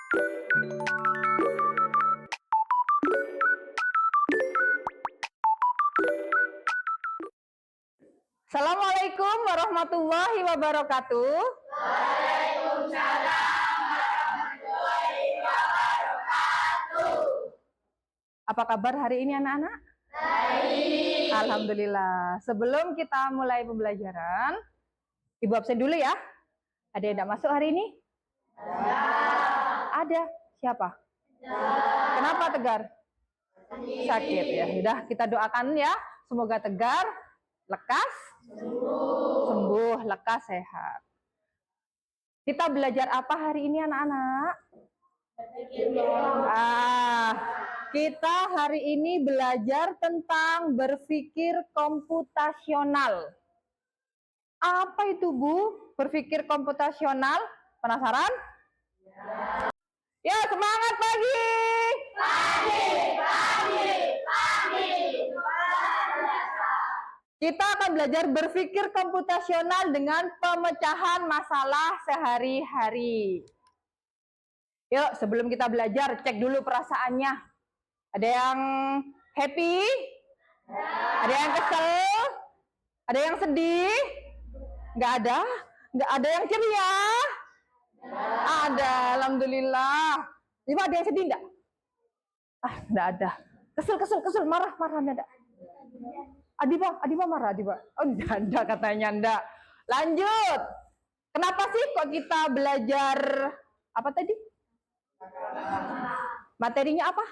Assalamualaikum warahmatullahi wabarakatuh. Waalaikumsalam warahmatullahi wabarakatuh. Apa kabar hari ini anak-anak? Baik. Alhamdulillah. Sebelum kita mulai pembelajaran, Ibu absen dulu ya. Ada yang tidak masuk hari ini? Ya. Ada. Siapa? Ya. Kenapa tegar? Sakit ya. Sudah, kita doakan ya. Semoga tegar, lekas, sembuh, lekas, sehat. Kita belajar apa hari ini anak-anak? Kita hari ini belajar tentang berpikir komputasional. Apa itu Bu? Berpikir komputasional? Penasaran? Ya, semangat pagi! Pagi, pagi, pagi! Kita akan belajar berpikir komputasional dengan pemecahan masalah sehari-hari. Yuk, sebelum kita belajar, cek dulu perasaannya. Ada yang happy? Ada yang kesel? Ada yang sedih? Nggak ada? Nggak ada yang ceria? Ada, alhamdulillah. Ini ada yang sedih nggak? Nggak ada. Kesel, marah, nggak ada. Adiba marah, Adiba. Oh, enggak katanya, enggak. Lanjut. Kenapa sih kok kita belajar apa tadi? Materinya apa?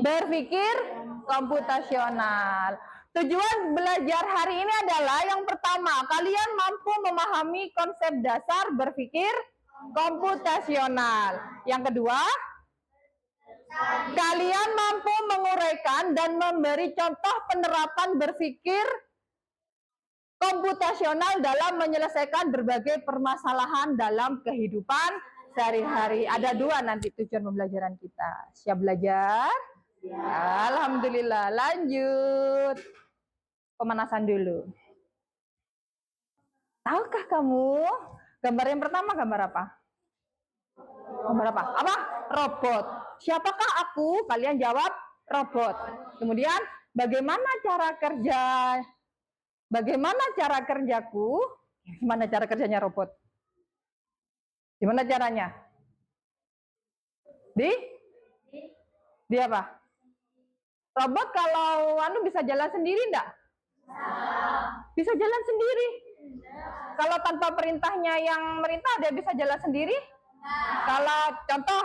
Berpikir komputasional. Tujuan belajar hari ini adalah yang pertama, kalian mampu memahami konsep dasar berpikir komputasional. Yang kedua, kalian mampu menguraikan dan memberi contoh penerapan berpikir komputasional dalam menyelesaikan berbagai permasalahan dalam kehidupan sehari-hari. Ada dua nanti tujuan pembelajaran kita. Siap belajar? Ya. Alhamdulillah. Lanjut. Pemanasan dulu. Tahukah kamu gambar yang pertama gambar apa? Gambar apa? Apa? Robot. Siapakah aku? Kalian jawab robot. Kemudian bagaimana cara kerjaku? Gimana cara kerjanya robot? Gimana caranya? Di apa? Robot kalau bisa jalan sendiri enggak? Bisa jalan sendiri. Kalau tanpa perintahnya yang merintah dia bisa jalan sendiri? Kalau contoh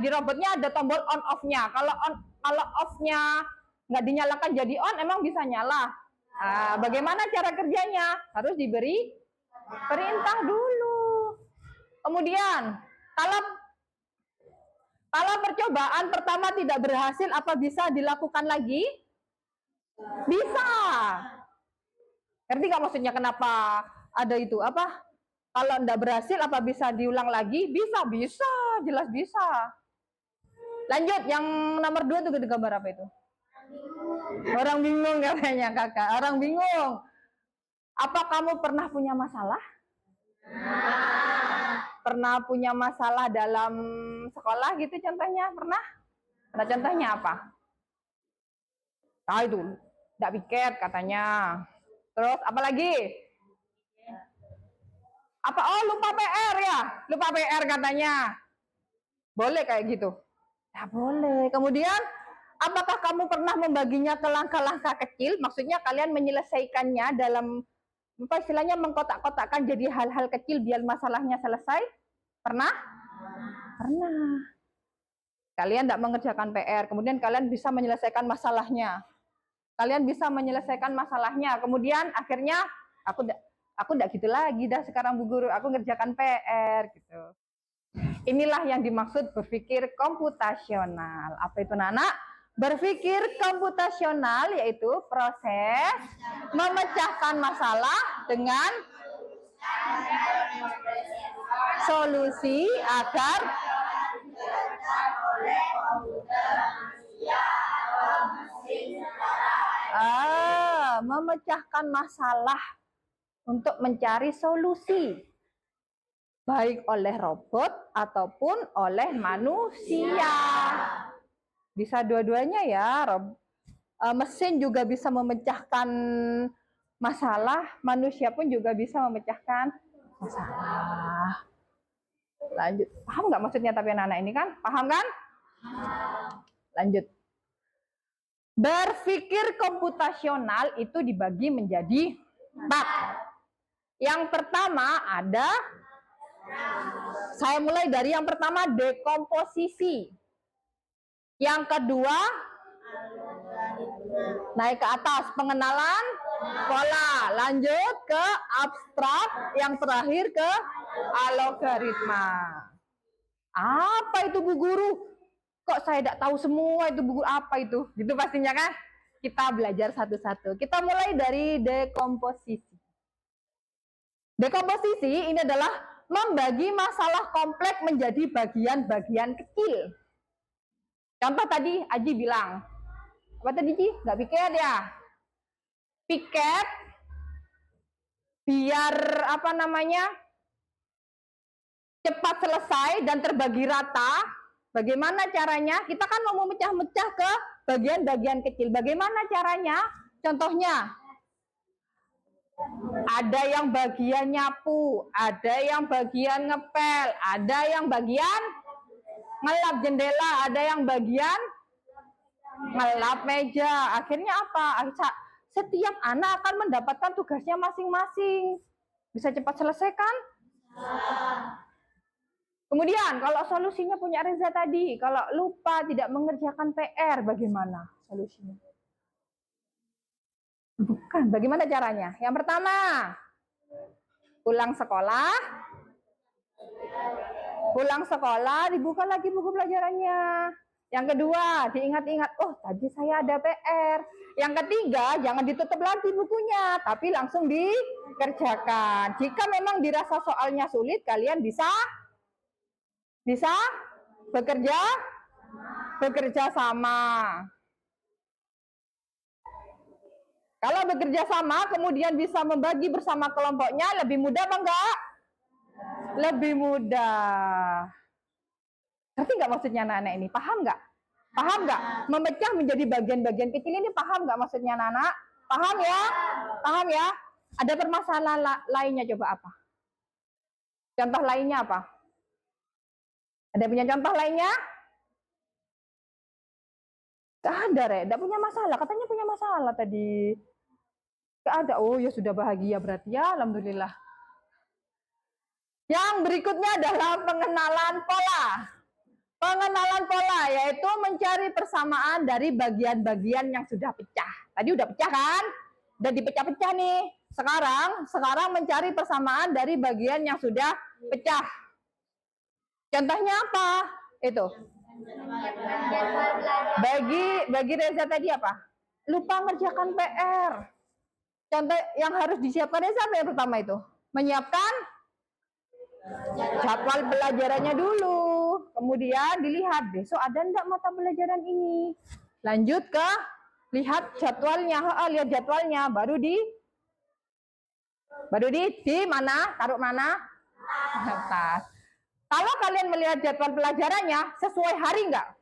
di robotnya ada tombol on off-nya. Kalau off-nya nggak dinyalakan jadi on, emang bisa nyala. Bagaimana cara kerjanya? Harus diberi perintah dulu. Kemudian, kalau percobaan pertama tidak berhasil, apa bisa dilakukan lagi? Bisa. Ngerti nggak maksudnya kenapa ada itu? Apa? Kalau tidak berhasil, apa bisa diulang lagi? Bisa, jelas bisa. Lanjut, yang nomor 2 itu gambar apa itu? Orang bingung katanya kakak. Orang bingung. Apa kamu pernah punya masalah? Pernah punya masalah dalam sekolah gitu contohnya? Pernah? Ada contohnya apa? Itu tidak piket katanya. Terus apa lagi? Apa? Oh, lupa PR ya? Lupa PR katanya. Boleh kayak gitu? Ya boleh. Kemudian apakah kamu pernah membaginya ke langkah-langkah kecil? Maksudnya kalian menyelesaikannya dalam istilahnya mengkotak-kotakkan jadi hal-hal kecil biar masalahnya selesai? Pernah? Pernah. Kalian tidak mengerjakan PR, kemudian kalian bisa menyelesaikan masalahnya. Kemudian akhirnya aku tidak gitu lagi dah sekarang Bu Guru, aku ngerjakan PR gitu. Inilah yang dimaksud berpikir komputasional. Apa itu Nana? Berpikir komputasional yaitu proses memecahkan masalah dengan solusi agar memecahkan masalah untuk mencari solusi. baik oleh robot ataupun oleh manusia. Bisa dua-duanya ya. Mesin juga bisa memecahkan masalah, manusia pun juga bisa memecahkan masalah. Lanjut. Paham nggak maksudnya tapi anak-anak ini kan? Paham kan? Lanjut. Berpikir komputasional itu dibagi menjadi 4. Yang pertama ada, saya mulai dari yang pertama, dekomposisi. Yang kedua, naik ke atas, pengenalan pola. Lanjut ke abstrak, yang terakhir ke algoritma. Apa itu Bu Guru? Kok saya tidak tahu semua itu Bu Guru, apa itu? Gitu pastinya kan? Kita belajar satu-satu. Kita mulai dari dekomposisi. Dekomposisi ini adalah membagi masalah kompleks menjadi bagian-bagian kecil. Contoh tadi Aji bilang, apa tadi Ji? Nggak piket ya? Piket biar apa namanya cepat selesai dan terbagi rata. Bagaimana caranya? Kita kan mau memecah-mecah ke bagian-bagian kecil. Bagaimana caranya? Contohnya, ada yang bagian nyapu, ada yang bagian ngepel, ada yang bagian ngelap jendela, ada yang bagian ngelap meja. Akhirnya apa? Setiap anak akan mendapatkan tugasnya masing-masing. Bisa cepat selesai kan? Kemudian kalau solusinya punya Reza tadi, kalau lupa tidak mengerjakan PR, bagaimana solusinya? Bukan, bagaimana caranya? Yang pertama, pulang sekolah, dibuka lagi buku pelajarannya. Yang kedua, diingat-ingat, oh tadi saya ada PR. Yang ketiga, jangan ditutup lagi bukunya, tapi langsung dikerjakan. Jika memang dirasa soalnya sulit, kalian bisa bekerja sama. Kalau bekerja sama, kemudian bisa membagi bersama kelompoknya, lebih mudah apa enggak? Lebih mudah. Ngerti nggak maksudnya anak-anak ini? Paham nggak? Paham nggak? Memecah menjadi bagian-bagian kecil ini paham nggak maksudnya anak-anak? Paham ya? Paham ya? Ada permasalahan lainnya coba apa? Contoh lainnya apa? Ada punya contoh lainnya? Gak ada, Re. Gak punya masalah. Katanya punya masalah tadi. Gak ada. Oh, ya sudah bahagia berarti ya. Alhamdulillah. Yang berikutnya adalah pengenalan pola. Pengenalan pola yaitu mencari persamaan dari bagian-bagian yang sudah pecah. Tadi udah pecah kan? Udah dipecah-pecah nih. Sekarang mencari persamaan dari bagian yang sudah pecah. Contohnya apa? Itu. Bagi Reza tadi apa? Lupa ngerjakan PR. Contoh yang harus disiapkan Reza apa yang pertama itu? Menyiapkan jadwal pelajarannya dulu. Kemudian dilihat besok ada enggak mata pelajaran ini. Lanjut ke lihat jadwalnya. Lihat jadwalnya baru di mana? Taruh mana? Atas. Kalau kalian melihat jadwal pelajarannya sesuai hari enggak?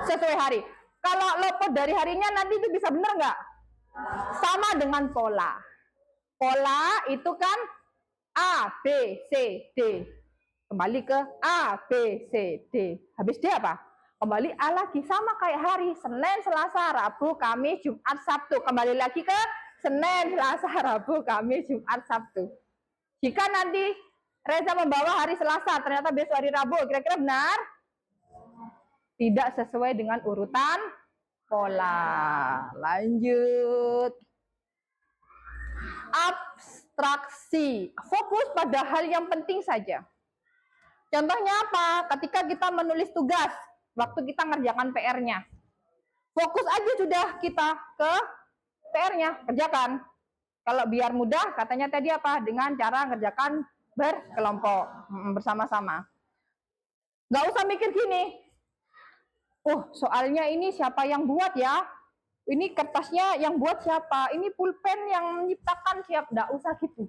Sesuai hari. Kalau lopot dari harinya nanti itu bisa benar enggak? Sama dengan pola. Pola itu kan A, B, C, D. Kembali ke A, B, C, D. Habis D apa? Kembali A lagi. Sama kayak hari. Senin, Selasa, Rabu, Kamis, Jumat, Sabtu. Kembali lagi ke Senin, Selasa, Rabu, Kamis, Jumat, Sabtu. Jika nanti Reza membawa hari Selasa, ternyata besok hari Rabu. Kira-kira benar? Tidak sesuai dengan urutan pola. Lanjut. Abstraksi. Fokus pada hal yang penting saja. Contohnya apa? Ketika kita menulis tugas, waktu kita ngerjakan PR-nya. Fokus aja sudah kita ke PR-nya, kerjakan. Kalau biar mudah, katanya tadi apa? Dengan cara ngerjakan berkelompok, bersama-sama. Nggak usah mikir gini. Soalnya ini siapa yang buat ya? Ini kertasnya yang buat siapa? Ini pulpen yang menciptakan siapa? Nggak usah gitu.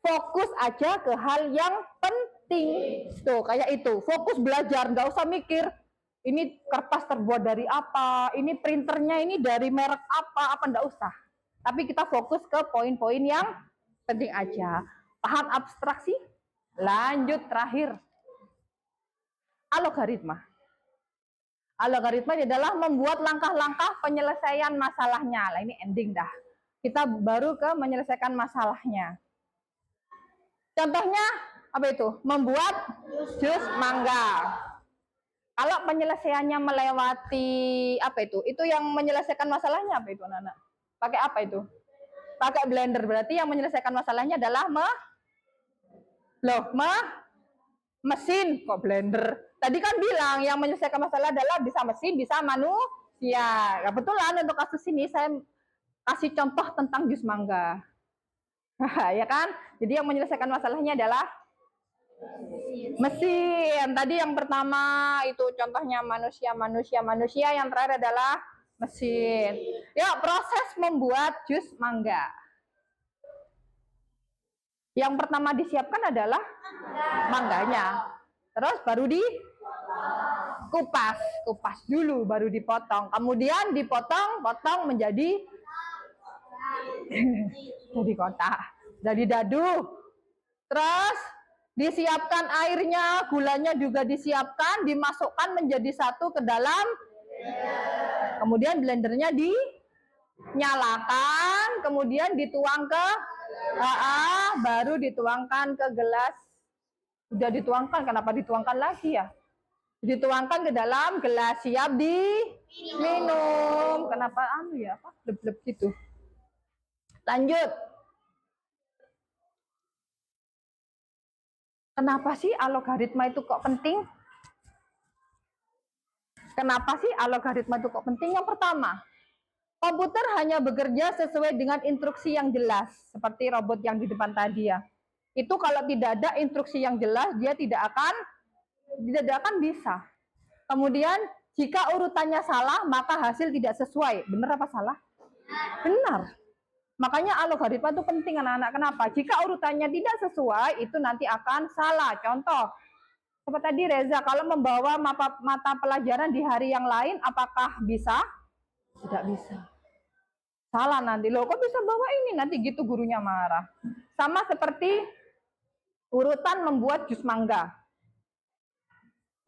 Fokus aja ke hal yang penting. Tuh, kayak itu. Fokus belajar, nggak usah mikir ini kertas terbuat dari apa, ini printernya ini dari merek apa nggak usah. Tapi kita fokus ke poin-poin yang penting aja. Paham abstraksi? Lanjut terakhir. Algoritma. Algoritma adalah membuat langkah-langkah penyelesaian masalahnya. Lah ini ending dah. Kita baru ke menyelesaikan masalahnya. Contohnya apa itu? Membuat jus mangga. Kalau penyelesaiannya melewati apa itu? Itu yang menyelesaikan masalahnya apa itu, anak-anak? Pakai apa itu? Pakai blender. Berarti yang menyelesaikan masalahnya adalah mesin. Kok blender? Tadi kan bilang yang menyelesaikan masalah adalah bisa mesin, bisa manusia. Kebetulan untuk kasus ini saya kasih contoh tentang jus mangga. Ya kan? Jadi yang menyelesaikan masalahnya adalah mesin. Tadi yang pertama itu contohnya manusia. Yang terakhir adalah mesin. Ya, proses membuat jus mangga. Yang pertama disiapkan adalah mangganya. Terus baru kupas dulu, baru dipotong. Kemudian potong menjadi jadi kotak, jadi dadu. Terus disiapkan airnya, gulanya juga disiapkan, dimasukkan menjadi satu ke dalam. Kemudian blendernya dinyalakan, kemudian dituang ke baru dituangkan ke gelas. Sudah dituangkan, kenapa dituangkan lagi ya? Dituangkan ke dalam gelas, siap diminum. Kenapa ya, apa bleb-bleb gitu. Lanjut. Kenapa sih algoritma itu kok penting? Kenapa sih algoritma itu kok penting? Yang pertama, komputer hanya bekerja sesuai dengan instruksi yang jelas, seperti robot yang di depan tadi ya. Itu kalau tidak ada instruksi yang jelas, dia tidak akan bisa. Kemudian, jika urutannya salah, maka hasil tidak sesuai. Benar apa salah? Benar. Makanya algoritma itu penting anak-anak. Kenapa? Jika urutannya tidak sesuai, itu nanti akan salah. Contoh, seperti tadi Reza, kalau membawa mata pelajaran di hari yang lain, apakah bisa? Tidak bisa. Salah nanti. Loh, kok bisa bawa ini? Nanti gitu gurunya marah. Sama seperti urutan membuat jus mangga.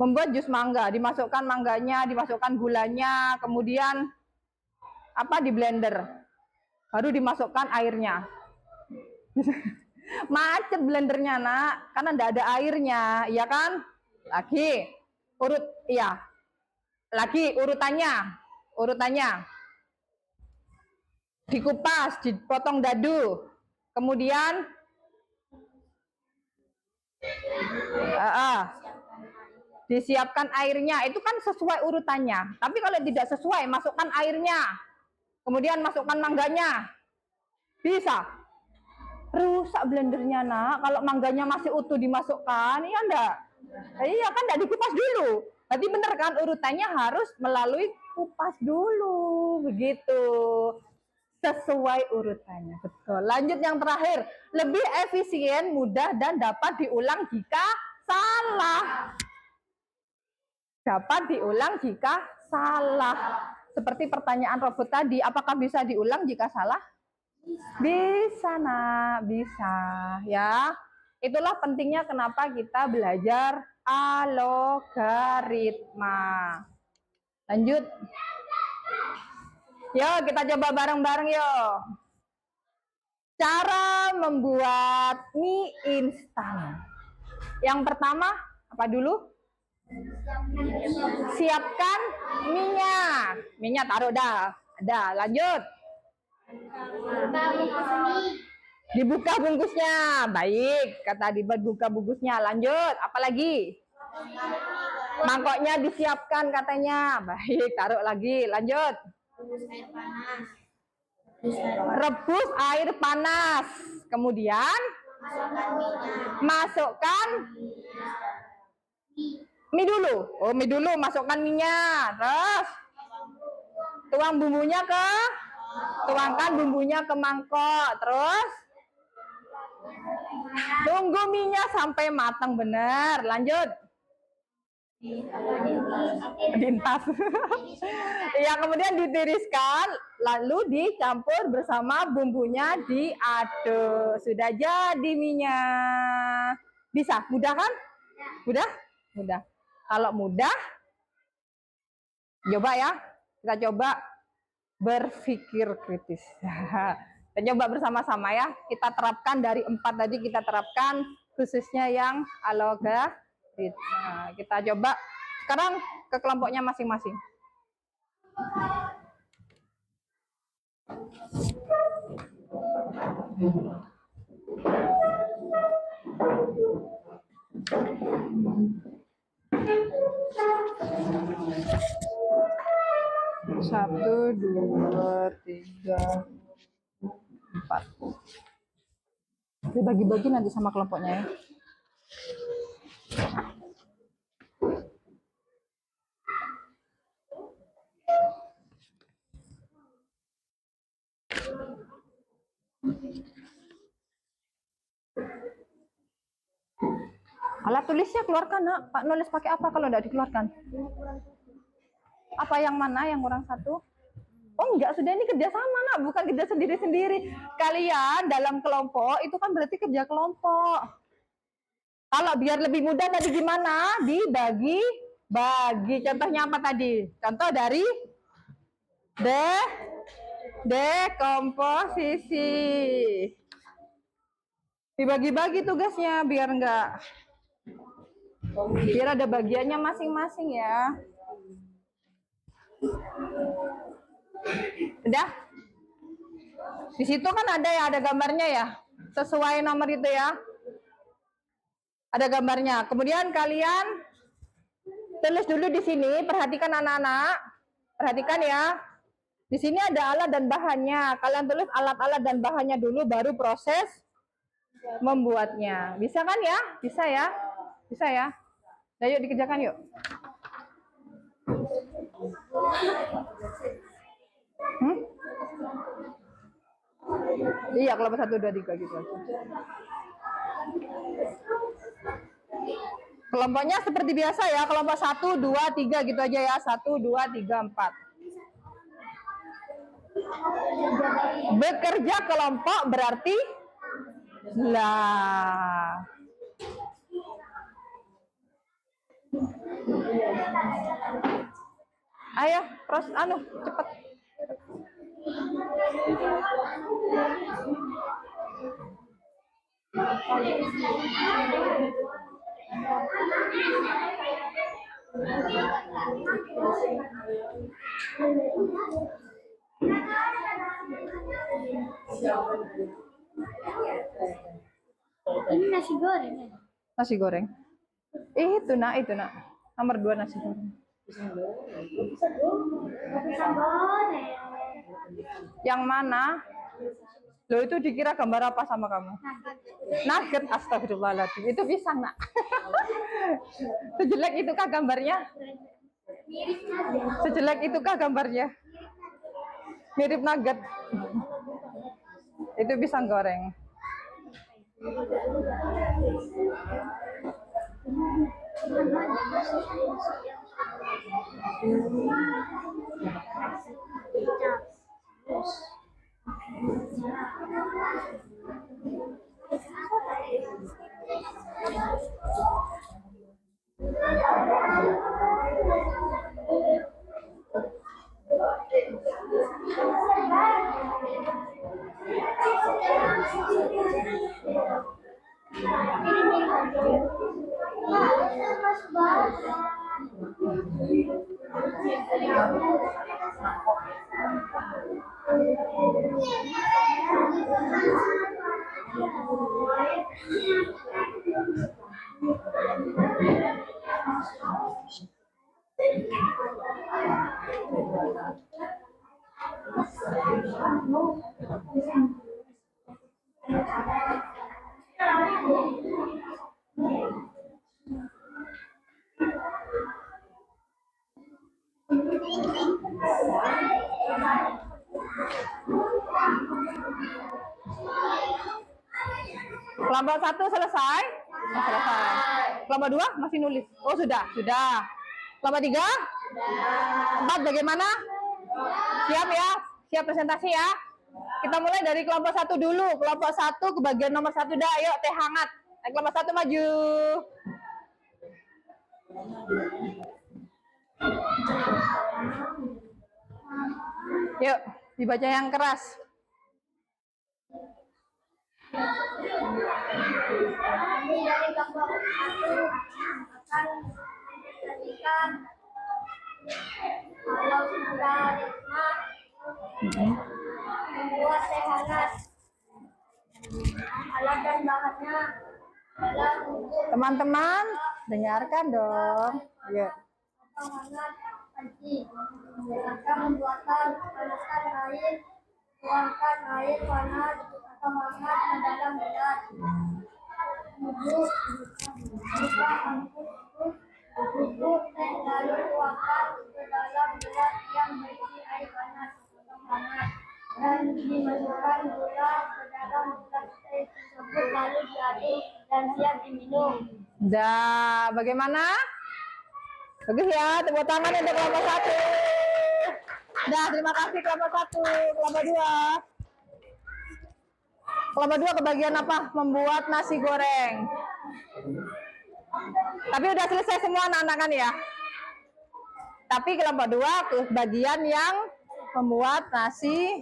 Membuat jus mangga, dimasukkan mangganya, dimasukkan gulanya, kemudian di blender. Baru dimasukkan airnya. Macet blendernya, nak, karena tidak ada airnya, ya kan? Lagi urutannya dikupas, dipotong dadu, kemudian disiapkan airnya. Itu kan sesuai urutannya. Tapi kalau tidak sesuai, masukkan airnya, kemudian masukkan mangganya, bisa rusak blendernya, nak. Kalau mangganya masih utuh dimasukkan, iya enggak? Iya kan, enggak dikupas dulu. Berarti bener kan, urutannya harus melalui kupas dulu, begitu. Sesuai urutannya, betul. Lanjut yang terakhir, lebih efisien, mudah, dan dapat diulang jika salah. Dapat diulang jika salah. Seperti pertanyaan robot tadi, apakah bisa diulang jika salah? Bisa, nak, bisa ya. Itulah pentingnya kenapa kita belajar algoritma. Lanjut. Yuk, kita coba bareng-bareng yuk. Cara membuat mie instan. Yang pertama, apa dulu? Siapkan minyak. Minyak taruh dah. Ada, lanjut. Dibuka bungkusnya. Baik, kata dibuka bungkusnya. Lanjut, apalagi? Mangkoknya disiapkan katanya. Baik, taruh lagi. Lanjut. Rebus air panas. Kemudian masukkan mie dulu. Oh, mie dulu, masukkan minyak. Terus tuangkan bumbunya ke mangkok. Terus Tunggu minyak sampai matang benar. Lanjut. Dintas. Ya, kemudian ditiriskan, lalu dicampur bersama bumbunya, diaduk. Sudah jadi minyak. Bisa? Mudah kan? Mudah? Mudah. Kalau mudah, coba ya. Kita coba berpikir kritis. Kita coba bersama-sama ya. Kita terapkan dari 4 tadi, kita terapkan khususnya yang algoritma. Nah, kita coba sekarang ke kelompoknya masing-masing. Satu, dua, tiga, 4. Dibagi-bagi nanti sama kelompoknya ya. Alat tulisnya keluarkan, Nak. Pak nulis pakai apa kalau tidak dikeluarkan? Apa yang mana yang kurang 1? Oh enggak, sudah ini kerjasama, Nak, bukan kerja sendiri-sendiri. Kalian dalam kelompok itu kan berarti kerja kelompok. Kalau biar lebih mudah tadi gimana? Dibagi-bagi. Contohnya apa tadi? Contoh dari dekomposisi. Dibagi-bagi tugasnya biar ada bagiannya masing-masing ya. Udah? Di situ kan ada gambarnya ya. Sesuai nomor itu ya. Ada gambarnya. Kemudian kalian tulis dulu di sini, perhatikan anak-anak. Perhatikan ya. Di sini ada alat dan bahannya. Kalian tulis alat-alat dan bahannya dulu, baru proses membuatnya. Bisa kan ya? Bisa ya? Bisa ya? Nah, yuk dikerjakan yuk. Iya, kelompok 1, 2, 3 gitu aja. Kelompoknya seperti biasa ya, kelompok 1, 2, 3 gitu aja ya. 1, 2, 3, 4. Bekerja kelompok berarti lah. Ayo, terus cepet. Ini nasi goreng ya? Nasi goreng. Itu nak. Nomor 2 nasi goreng. Yang mana? Loh, itu dikira gambar apa sama kamu? Nugget. Astagfirullahaladzim. Itu pisang, Nak. Sejelek itukah gambarnya? Sejelek itukah gambarnya? Mirip nugget. Itu pisang goreng. Kelompok 1 selesai? Oh, selesai. Kelompok 2 masih nulis? Oh, sudah. Kelompok 3? 4 bagaimana? Siap ya? Siap presentasi ya? Kita mulai dari kelompok 1 dulu. Kelompok 1 ke bagian nomor 1 dah. Ayo teh hangat. Kelompok 1 maju. Yuk, dibaca yang keras. Kami dari kelompok 1 akan menjelaskan kalau sudah Risma membuat teh hangat. Alat dan bahannya adalah untuk Teman-teman, dengarkan dong. Yuk. atau hangat panci. Akan membuatkan panaskan air, tuangkan air panas atau hangat ke dalam gelas. Bubuk, bubuk teh lalu tuangkan ke dalam gelas yang berisi air panas atau hangat dan dimasukkan gula ke dalam gelas teh tersebut lalu diaduk dan siap diminum. Dah, bagaimana? Bagus ya, tepuk tangan untuk kelompok 1. Dah, terima kasih kelompok 1. Kelompok 2. Kelompok 2 kebagian apa? Membuat nasi goreng. Tapi udah selesai semua anak-anak kan ya? Tapi kelompok 2 kebagian yang membuat nasi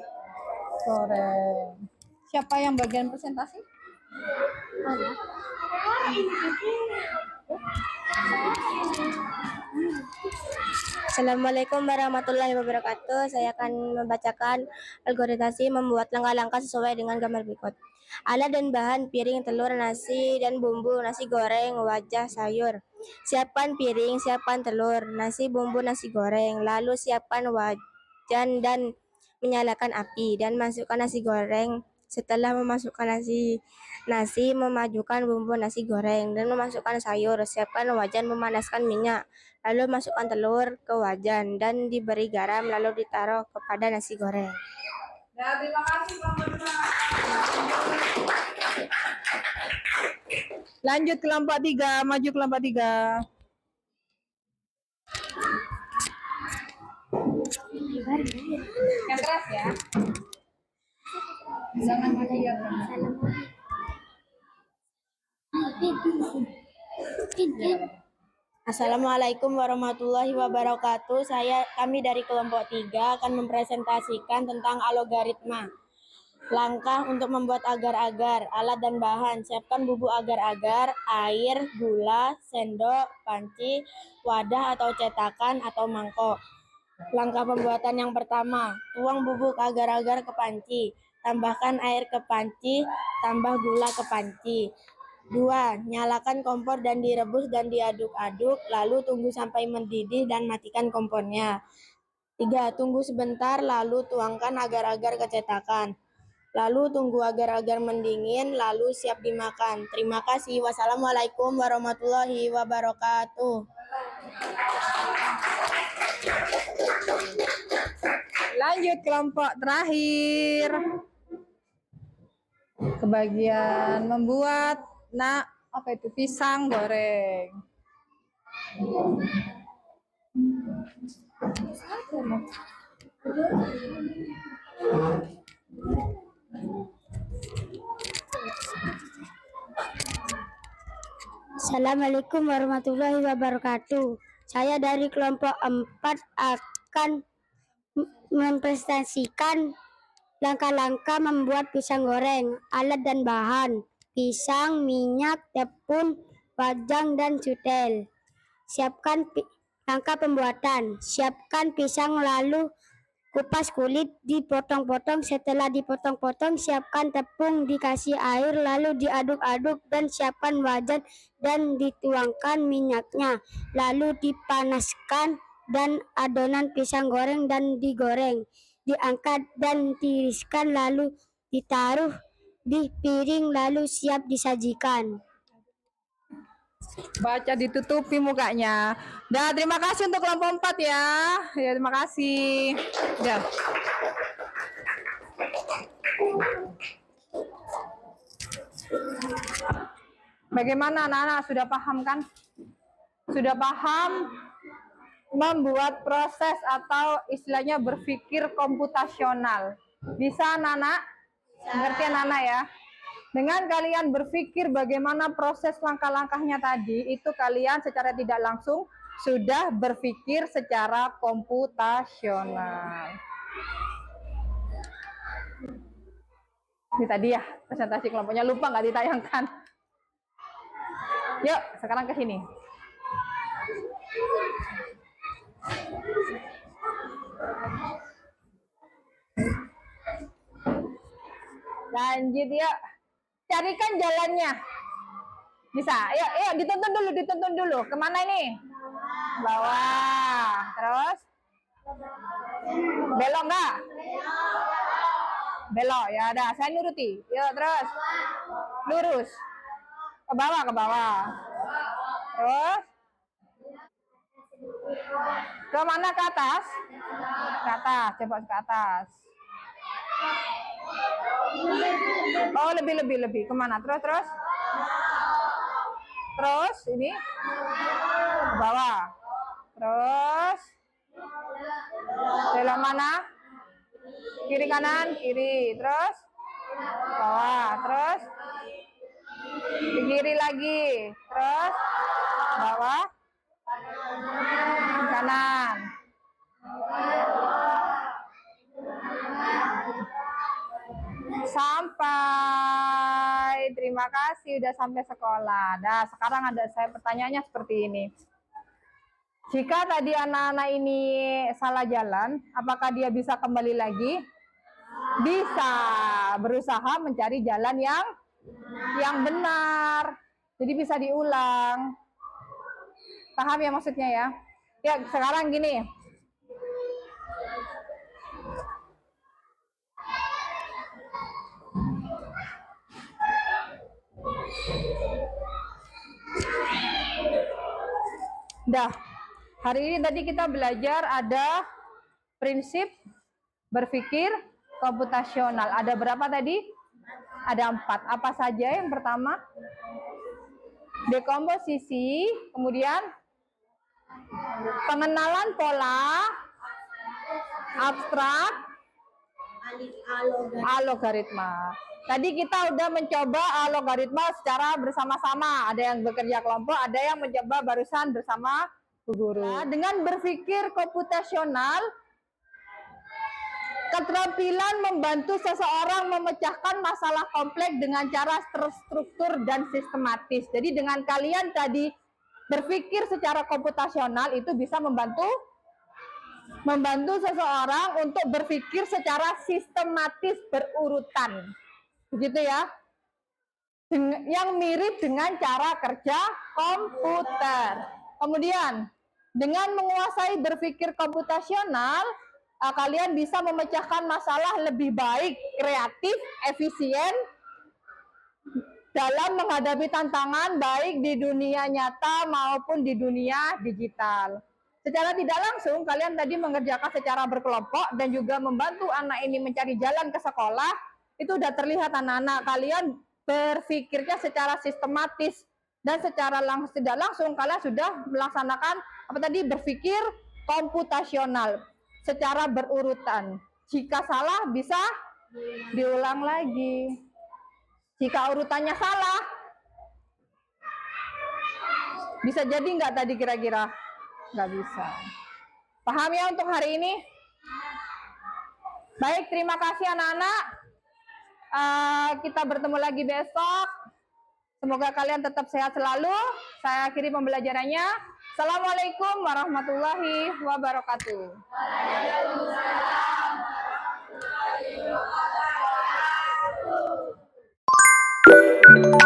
goreng. Siapa yang bagian presentasi? Assalamualaikum warahmatullahi wabarakatuh. Saya akan membacakan algoritasi membuat langkah-langkah sesuai dengan gambar berikut. Alat dan bahan: piring, telur, nasi, dan bumbu nasi goreng, wajan, sayur. Siapkan piring, siapkan telur, nasi, bumbu nasi goreng. Lalu siapkan wajan dan menyalakan api dan masukkan nasi goreng. Setelah memasukkan nasi, memajukan bumbu nasi goreng dan memasukkan sayur. Siapkan wajan, memanaskan minyak. Lalu masukkan telur ke wajan dan diberi garam, lalu ditaruh kepada nasi goreng. Ya, terima kasih kelompok 2. Lanjut kelompok 3, maju kelompok 3. Yang keras ya. Jangan diam. Assalamualaikum warahmatullahi wabarakatuh. Kami dari kelompok 3 akan mempresentasikan tentang algoritma. Langkah untuk membuat agar-agar, alat dan bahan. Siapkan bubuk agar-agar, air, gula, sendok, panci, wadah atau cetakan atau mangkok. Langkah pembuatan yang pertama, tuang bubuk agar-agar ke panci. Tambahkan air ke panci, tambah gula ke panci. 2. Nyalakan kompor dan direbus dan diaduk-aduk, lalu tunggu sampai mendidih dan matikan kompornya. 3. Tunggu sebentar, lalu tuangkan agar-agar ke cetakan. Lalu tunggu agar-agar mendingin, lalu siap dimakan. Terima kasih. Wassalamualaikum warahmatullahi wabarakatuh. Lanjut kelompok terakhir. Kebagian membuat pisang goreng. Assalamualaikum warahmatullahi wabarakatuh. Saya dari kelompok 4 akan mempresentasikan langkah-langkah membuat pisang goreng. Alat dan bahan: pisang, minyak, tepung, wajan, dan sutel. Langkah pembuatan: siapkan pisang, lalu kupas kulit, dipotong-potong. Setelah dipotong-potong, siapkan tepung, dikasih air, lalu diaduk-aduk dan siapkan wajan dan dituangkan minyaknya. Lalu dipanaskan dan adonan pisang goreng dan digoreng. Diangkat dan tiriskan, lalu ditaruh di piring, lalu siap disajikan. Baca ditutupi mukanya. Dah, terima kasih untuk kelompok 4 ya. Ya, terima kasih. Dah. Bagaimana anak-anak, sudah paham kan? Sudah paham membuat proses atau istilahnya berpikir komputasional. Bisa anak-anak? Ngerti anak-anak ya? Dengan kalian berpikir bagaimana proses langkah-langkahnya tadi, itu kalian secara tidak langsung sudah berpikir secara komputasional. Ini tadi ya, presentasi kelompoknya lupa nggak ditayangkan. Yuk, sekarang ke sini. Lanjut yuk. Carikan jalannya. Bisa. Yuk, dituntun dulu. Kemana ini? Bawah. Terus? Belok nggak? Belok. Ya udah, saya nuruti. Yuk, terus. Lurus. Ke bawah. Terus? Ke mana? Ke atas? Ke atas. Coba ke atas. Oh, lebih. Kemana? Terus? Terus, ini? Ke bawah. Terus? Belok mana? Kiri kanan? Kiri. Terus? Bawah. Terus? Ke kiri lagi. Terus? Bawah. Kanan. Sampai. Terima kasih udah sampai sekolah. Nah, sekarang ada saya pertanyaannya seperti ini. Jika tadi anak-anak ini salah jalan, apakah dia bisa kembali lagi? Bisa. Berusaha mencari jalan yang benar. Jadi bisa diulang. Paham ya maksudnya ya? Ya, sekarang gini. Dah, hari ini tadi kita belajar ada prinsip berpikir komputasional. Ada berapa tadi? Ada 4. Apa saja? Yang pertama, dekomposisi, kemudian pengenalan pola, abstrak, algoritma. Tadi kita udah mencoba algoritma secara bersama-sama. Ada yang bekerja kelompok, ada yang mencoba barusan bersama Bu Guru. Nah, dengan berpikir komputasional, keterampilan membantu seseorang memecahkan masalah kompleks dengan cara terstruktur dan sistematis. Jadi dengan kalian tadi berpikir secara komputasional itu bisa membantu seseorang untuk berpikir secara sistematis berurutan. Begitu ya. Yang mirip dengan cara kerja komputer. Kemudian, dengan menguasai berpikir komputasional, kalian bisa memecahkan masalah lebih baik, kreatif, efisien dalam menghadapi tantangan baik di dunia nyata maupun di dunia digital. Secara tidak langsung, kalian tadi mengerjakan secara berkelompok dan juga membantu anak ini mencari jalan ke sekolah. Itu sudah terlihat anak-anak kalian berpikirnya secara sistematis dan secara tidak langsung kalian sudah melaksanakan berpikir komputasional secara berurutan. Jika salah bisa diulang lagi. Jika urutannya salah, bisa jadi nggak tadi kira-kira? Nggak bisa. Paham ya untuk hari ini? Baik, terima kasih anak-anak. Kita bertemu lagi besok. Semoga kalian tetap sehat selalu. Saya akhiri pembelajarannya. Assalamualaikum warahmatullahi wabarakatuh. Waalaikumsalam warahmatullahi wabarakatuh.